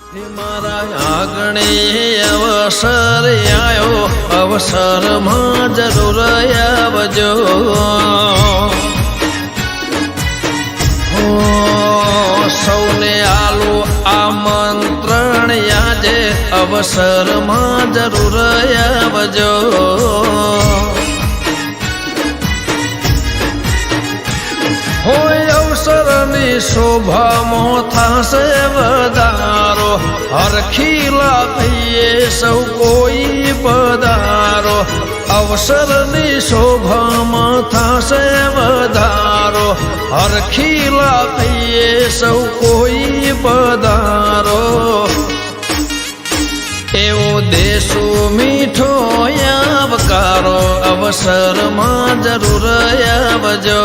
મારા આંગણે અવસર આયો, અવસરમાં જરૂર આવજો. સૌને આલો આમંત્રણ આજે, અવસરમાં જરૂર આવજો. હોય અવસરની શોભામાં થશે વધારો, હરખીલા થઈએ સૌ કોઈ પધારો. અવસરની શોભામાં થશે વધારો, હરખીલા થઈએ સૌ કોઈ પધારો. એવો દેશો મીઠો આવકારો, અવસરમાં જરૂર આવજો.